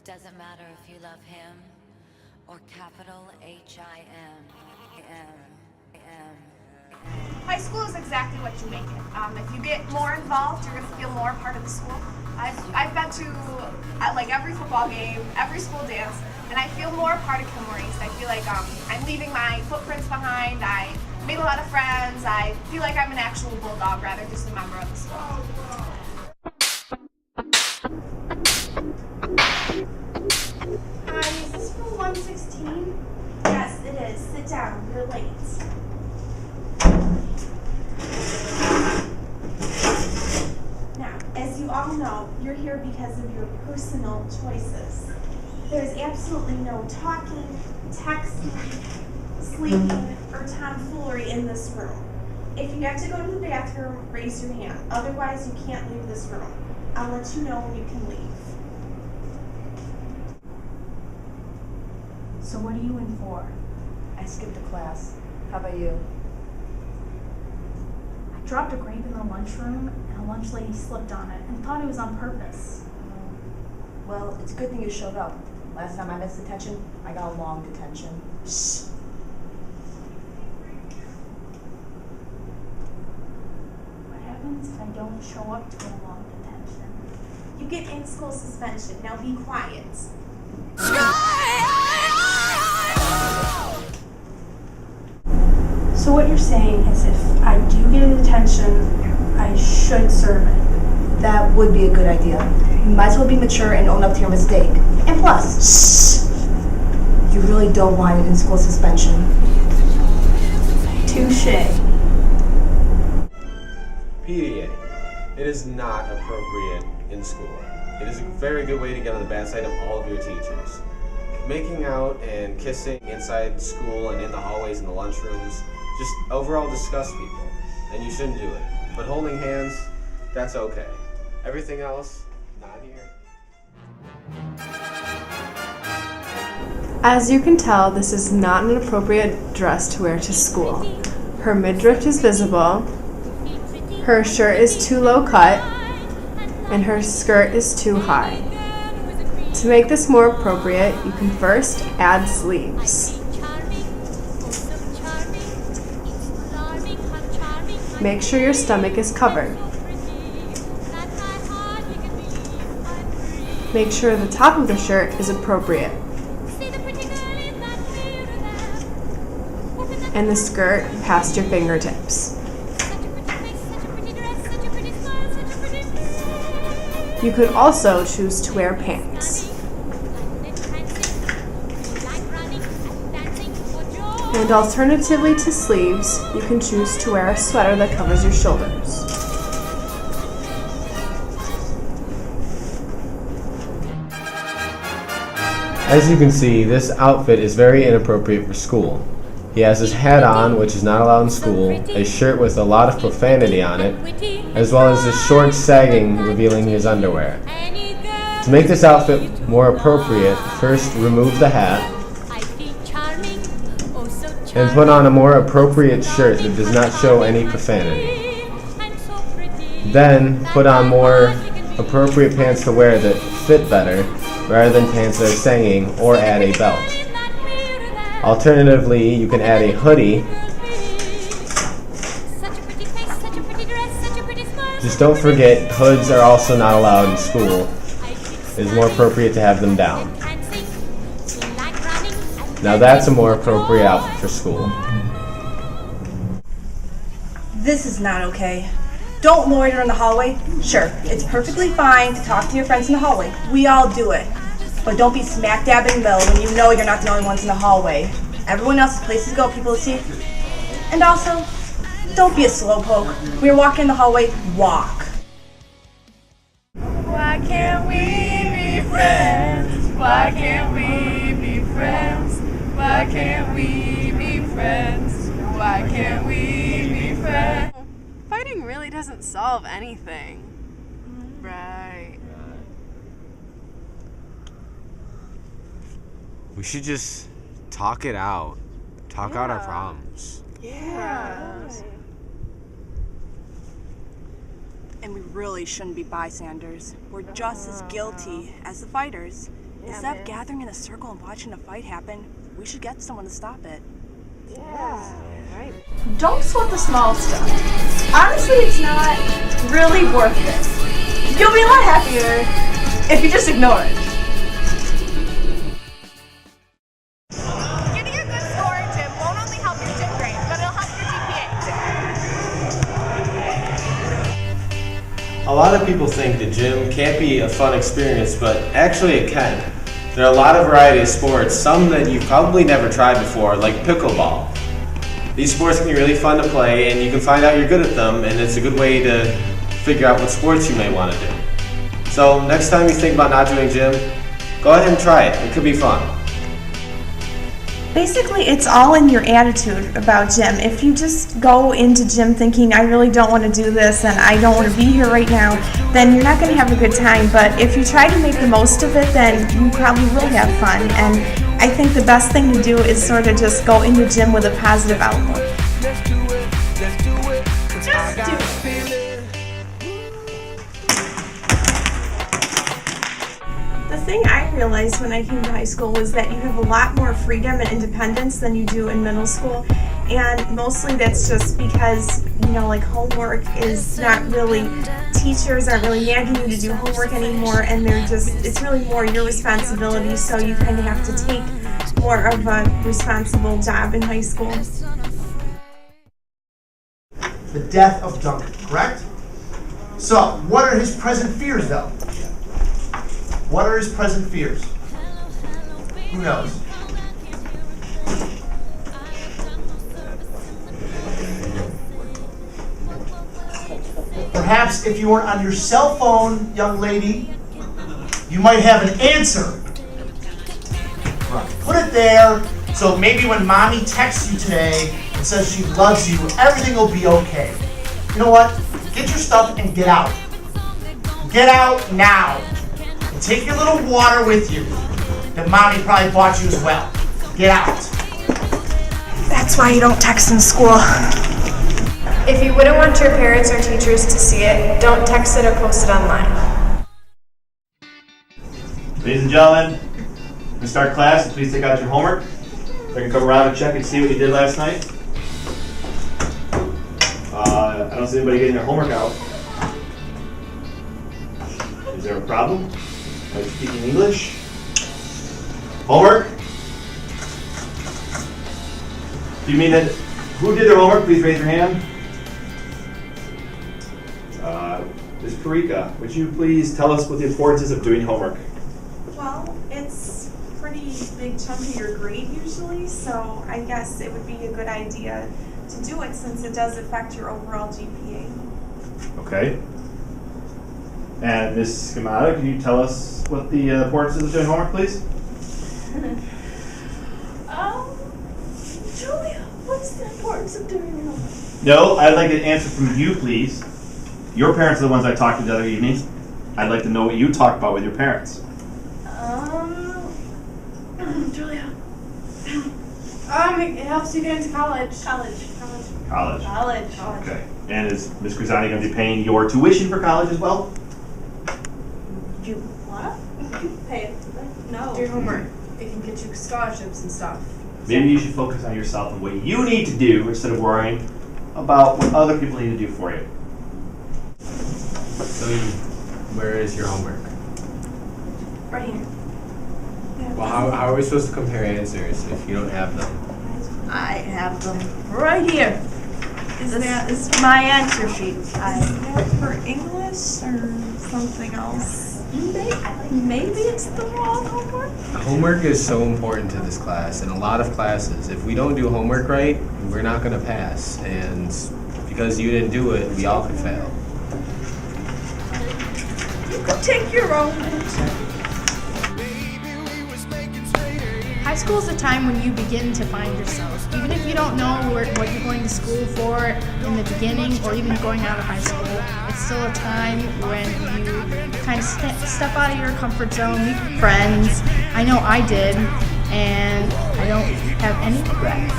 It doesn't matter if you love him or capital H-I-M. High school is exactly what you make it. If you get more involved, you're going to feel more part of the school. I've been to like every football game, every school dance, and I feel more part of Kilmore East. I feel like I'm leaving my footprints behind. I made a lot of friends. I feel like I'm an actual Bulldog rather than just a member of the school. Hi, is this room 116? Yes, it is. Sit down. You're late. Now, as you all know, you're here because of your personal choices. There's absolutely no talking, texting, sleeping, or tomfoolery in this room. If you have to go to the bathroom, raise your hand. Otherwise, you can't leave this room. I'll let you know when you can leave. So what are you in for? I skipped a class. How about you? I dropped a grape in the lunchroom and a lunch lady slipped on it and thought it was on purpose. Well, it's a good thing you showed up. Last time I missed detention, I got a long detention. Shh. What happens if I don't show up to a long detention? You get in-school suspension. Now be quiet. So what you're saying is if I do get a detention, I should serve it. That would be a good idea. You might as well be mature and own up to your mistake. And plus, shh, you really don't want an in-school suspension. Touche. PDA. It is not appropriate in school. It is a very good way to get on the bad side of all of your teachers. Making out and kissing inside school and in the hallways and the lunchrooms just overall disgust people, and you shouldn't do it. But holding hands, that's okay. Everything else, not here. As you can tell, this is not an appropriate dress to wear to school. Her midriff is visible, her shirt is too low cut, and her skirt is too high. To make this more appropriate, you can first add sleeves. Make sure your stomach is covered. Make sure the top of the shirt is appropriate. And the skirt past your fingertips. You could also choose to wear pants. And alternatively to sleeves, you can choose to wear a sweater that covers your shoulders. As you can see, this outfit is very inappropriate for school. He has his hat on, which is not allowed in school, a shirt with a lot of profanity on it, as well as his shorts sagging, revealing his underwear. To make this outfit more appropriate, first remove the hat, and put on a more appropriate shirt that does not show any profanity. Then, put on more appropriate pants to wear that fit better, rather than pants that are sagging, or add a belt. Alternatively, you can add a hoodie. Just don't forget, hoods are also not allowed in school. It is more appropriate to have them down. Now that's a more appropriate outfit for school. This is not okay. Don't loiter in the hallway. Sure, it's perfectly fine to talk to your friends in the hallway. We all do it. But don't be smack dab in the middle when you know you're not the only ones in the hallway. Everyone else has places to go, people to see. And also, don't be a slowpoke. When you're walking in the hallway, walk. Why can't we be friends? Why can't we be friends? Why can't we be friends? Why can't we be friends? Fighting really doesn't solve anything. Right. We should just talk it out. Talk out our problems. Yeah. And we really shouldn't be bystanders. We're just as guilty as the fighters. Instead of gathering in a circle and watching a fight happen, we should get someone to stop it. Don't sweat the small stuff. Honestly, it's not really worth it. You'll be a lot happier if you just ignore it. Getting a good score in gym won't only help your gym grade, but it'll help your GPA too. A lot of people think the gym can't be a fun experience, but actually it can. There are a lot of variety of sports, some that you've probably never tried before, like pickleball. These sports can be really fun to play, and you can find out you're good at them, and it's a good way to figure out what sports you may want to do. So next time you think about not doing gym, go ahead and try it. It could be fun. Basically, it's all in your attitude about gym. If you just go into gym thinking, I really don't want to do this and I don't want to be here right now, then you're not going to have a good time. But if you try to make the most of it, then you probably will have fun. And I think the best thing to do is sort of just go into gym with a positive outlook. Just do it. The thing I realized when I came to high school was that you have a lot more freedom and independence than you do in middle school. And mostly that's just because, like homework is not really, teachers aren't really nagging you to do homework anymore, and it's really more your responsibility, so you kind of have to take more of a responsible job in high school. The death of Duncan, correct? So, what are his present fears, though? What are his present fears? Who knows? Perhaps if you weren't on your cell phone, young lady, you might have an answer. Right. Put it there, so maybe when mommy texts you today and says she loves you, everything will be okay. You know what? Get your stuff and get out. Get out now. And take your little water with you that mommy probably bought you as well. Get out. That's why you don't text in school. If you wouldn't want your parents or teachers to see it, don't text it or post it online. Ladies and gentlemen, we start class, and please take out your homework. I can come around and check and see what you did last night. I don't see anybody getting their homework out. Is there a problem? Are you speaking English? Homework? Do you mean that? Who did their homework? Please raise your hand. Ms. Parika, would you please tell us what the importance is of doing homework? Well, it's a pretty big chunk of your grade usually, so I guess it would be a good idea to do it since it does affect your overall GPA. Okay. And Ms. Scamata, can you tell us what the importance is of doing homework, please? Julia, what's the importance of doing your homework? No, I'd like an answer from you, please. Your parents are the ones I talked to the other evening. I'd like to know what you talk about with your parents. Julia. It helps you get into college. College. Okay. And is Ms. Grisani going to be paying your tuition for college as well? You what? Pay it. No. Do your homework. It can get you scholarships and stuff. Maybe you should focus on yourself and what you need to do instead of worrying about what other people need to do for you. So, where is your homework? Right here. Well, how are we supposed to compare answers if you don't have them? I have them right here. This is my answer sheet. Is that for English or something else? Maybe it's the wrong homework. Homework is so important to this class, and a lot of classes. If we don't do homework right, we're not going to pass. And because you didn't do it, we all could fail. You could take your own answer. High school is a time when you begin to find yourself. Even if you don't know what you're going to school for in the beginning or even going out of high school, it's still a time when you kind of step out of your comfort zone, meet friends. I know I did, and I don't have any regrets.